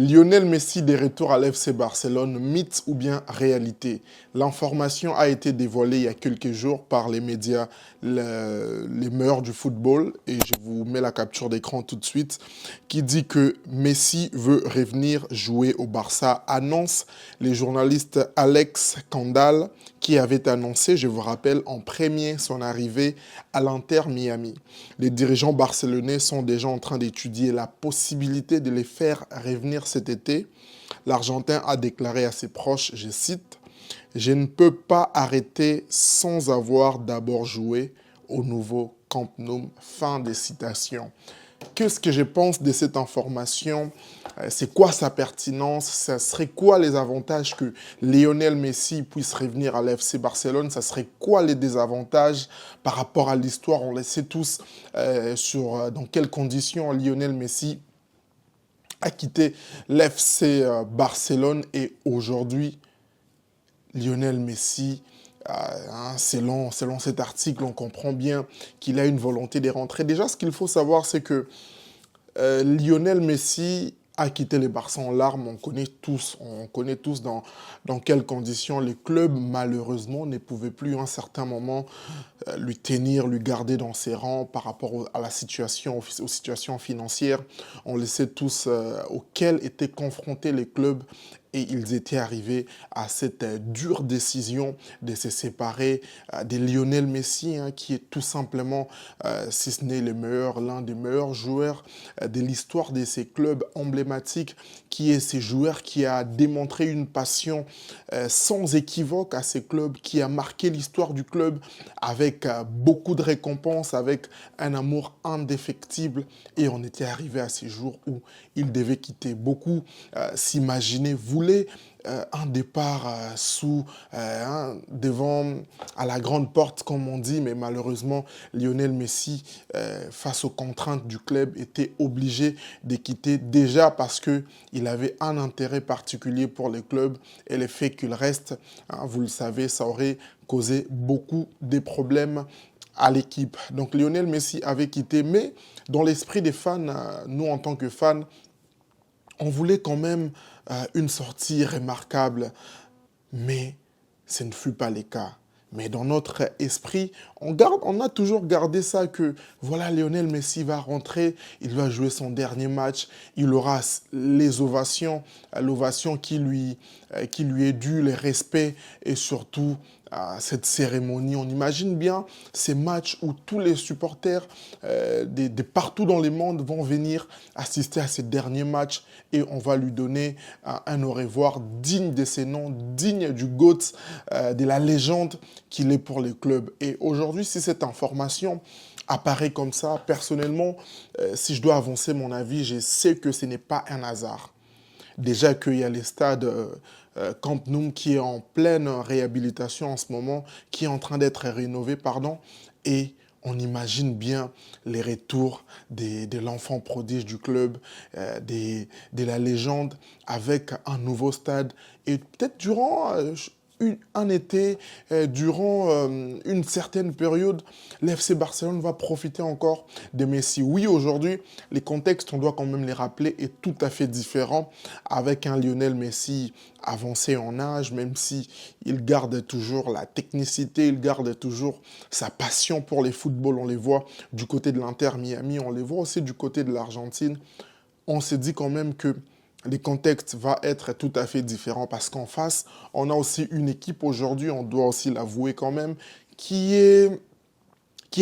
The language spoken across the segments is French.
Lionel Messi de retour à l'FC Barcelone, mythe ou bien réalité? L'information a été dévoilée il y a quelques jours par les médias, les meilleurs du football, et je vous mets la capture d'écran tout de suite, qui dit que Messi veut revenir jouer au Barça. Annonce les journalistes Alex Kandal, qui avait annoncé, je vous rappelle, en premier son arrivée à l'Inter Miami. Les dirigeants barcelonais sont déjà en train d'étudier la possibilité de les faire revenir cet été. L'Argentin a déclaré à ses proches, je cite, « Je ne peux pas arrêter sans avoir d'abord joué au nouveau Camp Nou ». Fin de citation. Qu'est-ce que je pense de cette information? C'est quoi sa pertinence? Ça serait quoi les avantages que Lionel Messi puisse revenir à l'FC Barcelone? Ça serait quoi les désavantages par rapport à l'histoire? On le sait tous dans quelles conditions Lionel Messi a quitté l'FC Barcelone, et aujourd'hui, Lionel Messi, selon cet article, on comprend bien qu'il a une volonté de rentrer. Déjà, ce qu'il faut savoir, c'est que Lionel Messi a quitté les Barça en larmes. On connaît tous dans quelles conditions le club, malheureusement, ne pouvait plus à un certain moment lui tenir, lui garder dans ses rangs par rapport à la situation, aux situations financières. On le sait tous auxquelles étaient confrontés les clubs, et ils étaient arrivés à cette dure décision de se séparer de Lionel Messi, qui est tout simplement, si ce n'est le meilleur, l'un des meilleurs joueurs de l'histoire de ces clubs emblématiques, qui est ce joueur qui a démontré une passion sans équivoque à ces clubs, qui a marqué l'histoire du club avec beaucoup de récompenses, avec un amour indéfectible. Et on était arrivé à ces jours où il devait quitter. Beaucoup s'imaginaient, voulaient un départ devant, à la grande porte, comme on dit, mais malheureusement, Lionel Messi, face aux contraintes du club, était obligé de quitter, déjà parce qu'il avait un intérêt particulier pour le club, et le fait qu'il reste, vous le savez, ça aurait causé beaucoup de problèmes à l'équipe. Donc Lionel Messi avait quitté, mais dans l'esprit des fans, nous en tant que fans, on voulait quand même une sortie remarquable, mais ce ne fut pas le cas. Mais dans notre esprit, on a toujours gardé ça que, voilà, Lionel Messi va rentrer, il va jouer son dernier match, il aura les ovations, l'ovation qui lui est due, les respects, et surtout cette cérémonie. On imagine bien ces matchs où tous les supporters de partout dans le monde vont venir assister à ces derniers matchs, et on va lui donner un au revoir digne de ses noms, digne du GOAT, de la légende qu'il est pour le club. Et aujourd'hui, si cette information apparaît comme ça, personnellement, si je dois avancer mon avis, je sais que ce n'est pas un hasard. Déjà qu'il y a les stades Camp Nou qui est en pleine réhabilitation en ce moment, qui est en train d'être rénové, pardon, et on imagine bien les retours de l'enfant prodige du club, de la légende, avec un nouveau stade. Et peut-être durant un été, durant une certaine période, l'FC Barcelone va profiter encore de Messi. Oui, aujourd'hui, les contextes, on doit quand même les rappeler, est tout à fait différent, avec un Lionel Messi avancé en âge, même si il garde toujours la technicité, il garde toujours sa passion pour les footballs. On les voit du côté de l'Inter Miami, on les voit aussi du côté de l'Argentine. On s'est dit quand même que les contextes vont être tout à fait différents, parce qu'en face, on a aussi une équipe aujourd'hui, on doit aussi l'avouer quand même, qui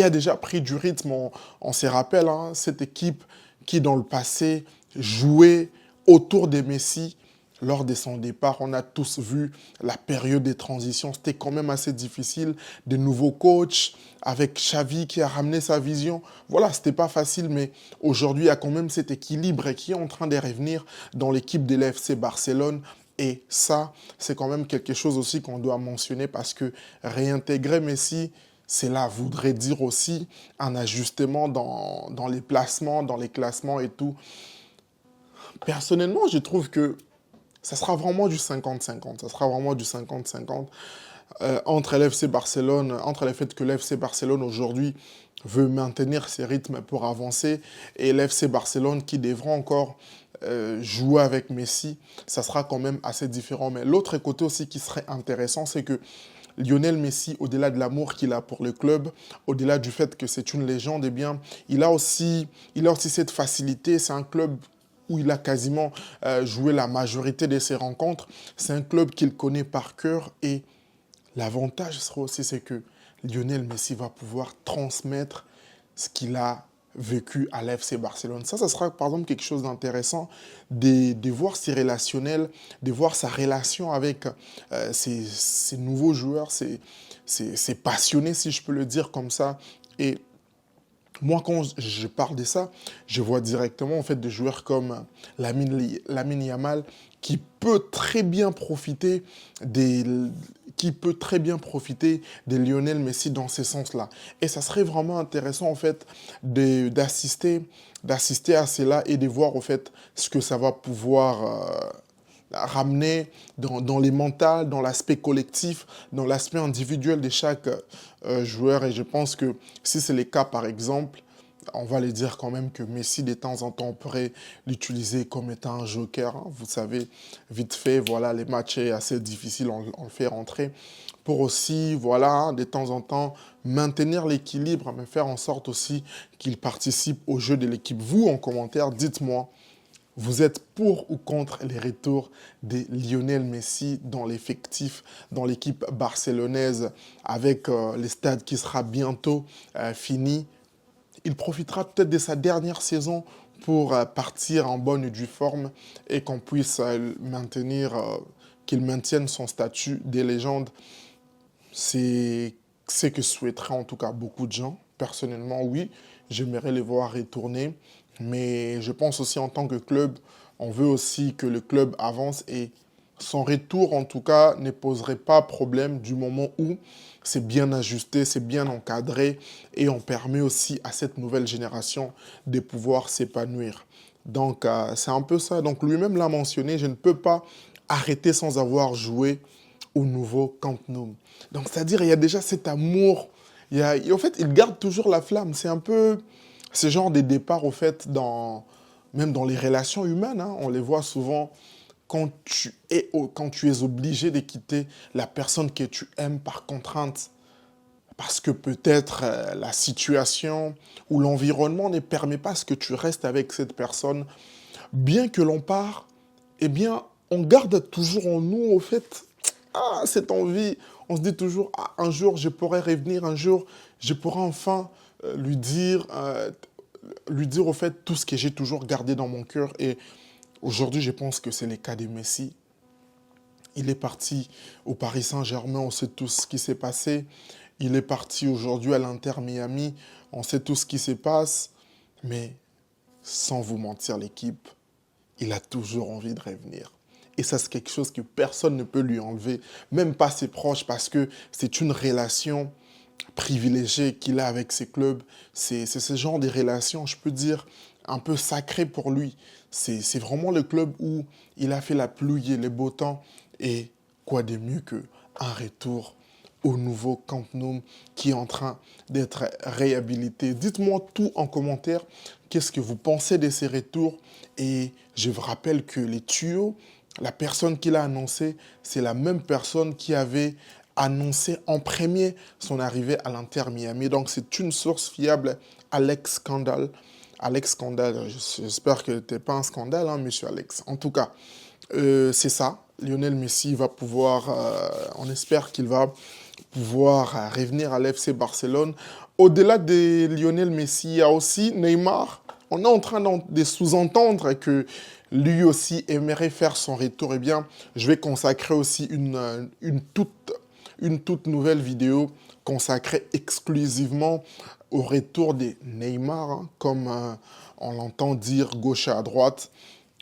a déjà pris du rythme. On se rappelle, cette équipe qui, dans le passé, jouait autour de Messi. Lors de son départ, on a tous vu la période des transitions. C'était quand même assez difficile. De nouveaux coachs, avec Xavi qui a ramené sa vision. Voilà, c'était pas facile, mais aujourd'hui, il y a quand même cet équilibre qui est en train de revenir dans l'équipe de l'FC Barcelone. Et ça, c'est quand même quelque chose aussi qu'on doit mentionner, parce que réintégrer Messi, cela voudrait dire aussi un ajustement dans les placements, dans les classements et tout. Personnellement, je trouve que ça sera vraiment du 50-50. Ça sera vraiment du 50-50 entre l'FC Barcelone, entre le fait que l'FC Barcelone aujourd'hui veut maintenir ses rythmes pour avancer, et l'FC Barcelone qui devra encore jouer avec Messi, ça sera quand même assez différent. Mais l'autre côté aussi qui serait intéressant, c'est que Lionel Messi, au-delà de l'amour qu'il a pour le club, au-delà du fait que c'est une légende, eh bien, il a aussi cette facilité. C'est un club où il a quasiment joué la majorité de ses rencontres. C'est un club qu'il connaît par cœur et l'avantage sera aussi c'est que Lionel Messi va pouvoir transmettre ce qu'il a vécu à l'FC Barcelone. Ça sera par exemple quelque chose d'intéressant de voir ses relationnels, de voir sa relation avec ces nouveaux joueurs, ces passionnés, si je peux le dire comme ça. Et moi, quand je parle de ça, je vois directement en fait des joueurs comme Lamine Yamal qui peut très bien profiter des qui peut très bien profiter de Lionel Messi dans ce sens-là. Et ça serait vraiment intéressant en fait d'assister à cela et de voir en fait ce que ça va pouvoir ramener dans les mentales, dans l'aspect collectif, dans l'aspect individuel de chaque joueur. Et je pense que si c'est le cas, par exemple, on va les dire quand même que Messi, de temps en temps, on pourrait l'utiliser comme étant un joker. Hein. Vous savez, vite fait, voilà, les matchs assez difficiles, on le fait rentrer. Pour aussi, voilà, hein, de temps en temps, maintenir l'équilibre, mais faire en sorte aussi qu'il participe au jeu de l'équipe. Vous, en commentaire, dites-moi, vous êtes pour ou contre les retours de Lionel Messi dans l'effectif, dans l'équipe barcelonaise, avec le stade qui sera bientôt fini. Il profitera peut-être de sa dernière saison pour partir en bonne et due forme et qu'on puisse qu'il maintienne son statut de légende. C'est ce que souhaiteraient en tout cas beaucoup de gens. Personnellement, oui, j'aimerais les voir retourner. Mais je pense aussi en tant que club, on veut aussi que le club avance et son retour, en tout cas, ne poserait pas problème du moment où c'est bien ajusté, c'est bien encadré et on permet aussi à cette nouvelle génération de pouvoir s'épanouir. Donc, c'est un peu ça. Donc, lui-même l'a mentionné, je ne peux pas arrêter sans avoir joué au nouveau Camp Nou. Donc, c'est-à-dire, il y a déjà cet amour. En fait, il garde toujours la flamme. C'est un peu ce genre de départ, au fait, même dans les relations humaines. Hein, on les voit souvent quand tu es obligé de quitter la personne que tu aimes par contrainte. Parce que peut-être la situation ou l'environnement ne permet pas ce que tu restes avec cette personne. Bien que l'on part, eh bien, on garde toujours en nous, au fait, cette envie. On se dit toujours, un jour, je pourrai revenir, un jour, je pourrai enfin lui dire au fait tout ce que j'ai toujours gardé dans mon cœur. Et aujourd'hui, je pense que c'est le cas de Messi. Il est parti au Paris Saint-Germain, on sait tout ce qui s'est passé. Il est parti aujourd'hui à l'Inter Miami, on sait tout ce qui se passe. Mais sans vous mentir, l'équipe, il a toujours envie de revenir. Et ça, c'est quelque chose que personne ne peut lui enlever, même pas ses proches, parce que c'est une relation privilégiée qu'il a avec ses clubs. C'est ce genre de relation, je peux dire, un peu sacrée pour lui. C'est vraiment le club où il a fait la pluie et le beau temps. Et quoi de mieux qu'un retour au nouveau Camp Nou qui est en train d'être réhabilité. Dites-moi tout en commentaire. Qu'est-ce que vous pensez de ces retours? Et je vous rappelle que les tuyaux, la personne qui l'a annoncé, c'est la même personne qui avait annoncé en premier son arrivée à l'Inter Miami. Donc c'est une source fiable, Alex Scandal. Alex Scandal, j'espère que ce n'était pas un scandale, hein, monsieur Alex. En tout cas, c'est ça. Lionel Messi va pouvoir, on espère qu'il va pouvoir revenir à l'FC Barcelone. Au-delà de Lionel Messi, il y a aussi Neymar. On est en train de sous-entendre que lui aussi aimerait faire son retour. Eh bien, je vais consacrer aussi une toute nouvelle vidéo consacrée exclusivement au retour de Neymar, hein, comme on l'entend dire gauche à droite.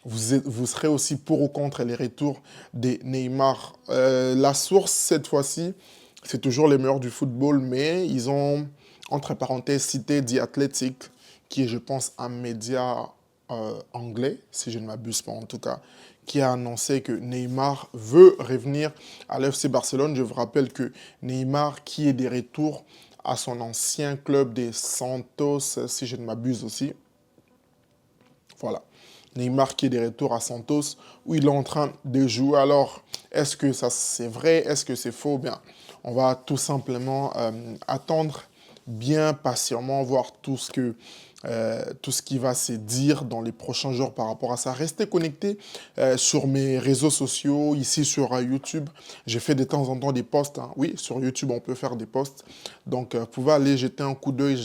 Vous serez aussi pour ou contre les retours des Neymar. La source, cette fois-ci, c'est toujours les meilleurs du football, mais ils ont, entre parenthèses, cité The Athletic, qui est, je pense, un média anglais, si je ne m'abuse pas en tout cas, qui a annoncé que Neymar veut revenir à l'FC Barcelone. Je vous rappelle que Neymar, qui est de retour à son ancien club des Santos, si je ne m'abuse aussi. Voilà. Neymar qui est de retour à Santos, où il est en train de jouer. Alors, est-ce que ça c'est vrai? Est-ce que c'est faux? Bien, on va tout simplement attendre bien patiemment, voir tout ce qui va se dire dans les prochains jours par rapport à ça. Restez connectés sur mes réseaux sociaux, ici sur YouTube. J'ai fait de temps en temps des posts, hein. Oui, sur YouTube, on peut faire des posts. Donc, vous pouvez aller jeter un coup d'œil.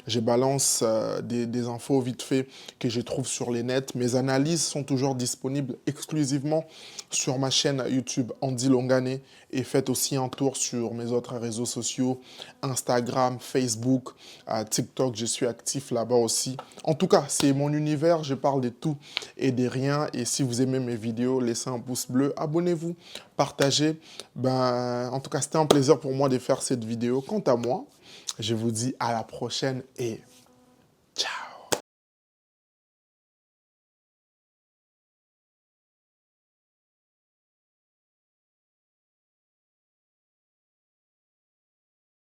Je balance des infos vite fait que je trouve sur les nets. Mes analyses sont toujours disponibles exclusivement sur ma chaîne YouTube Andy Longane, et faites aussi un tour sur mes autres réseaux sociaux, Instagram, Facebook, TikTok, je suis actif là-bas aussi. En tout cas, c'est mon univers, je parle de tout et de rien. Et si vous aimez mes vidéos, laissez un pouce bleu, abonnez-vous, partagez. Ben, en tout cas, c'était un plaisir pour moi de faire cette vidéo. Quant à moi, je vous dis à la prochaine et ciao!